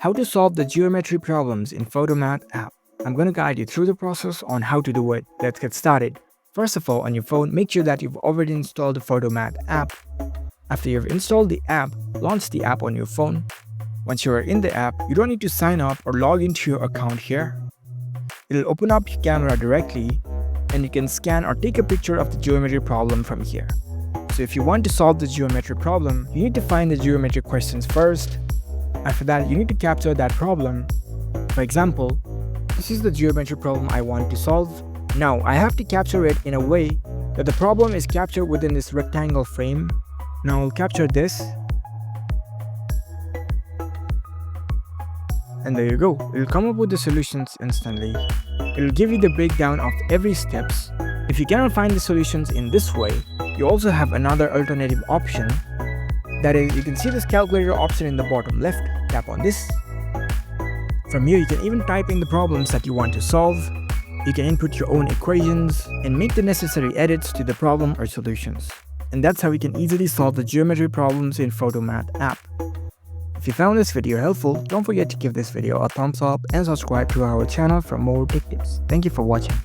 How to solve the geometry problems in PhotoMath app. I'm going to guide you through the process on how to do it. Let's get started. First of all, on your phone, make sure that you've already installed the PhotoMath app. After you've installed the app, launch the app on your phone. Once you are in the app, you don't need to sign up or log into your account here. It'll open up your camera directly and you can scan or take a picture of the geometry problem from here. So if you want to solve the geometry problem, you need to find the geometry questions first. After that, you need to capture that problem. For example, this is the geometry problem I want to solve. Now, I have to capture it in a way that the problem is captured within this rectangle frame. Now, I'll capture this. And there you go. It'll come up with the solutions instantly. It'll give you the breakdown of every steps. If you cannot find the solutions in this way, you also have another alternative option. That is, you can see this calculator option in the bottom left. Tap on this. From here, you can even type in the problems that you want to solve. You can input your own equations and make the necessary edits to the problem or solutions. And that's how you can easily solve the geometry problems in PhotoMath app. If you found this video helpful, don't forget to give this video a thumbs up and subscribe to our channel for more tech tips. Thank you for watching.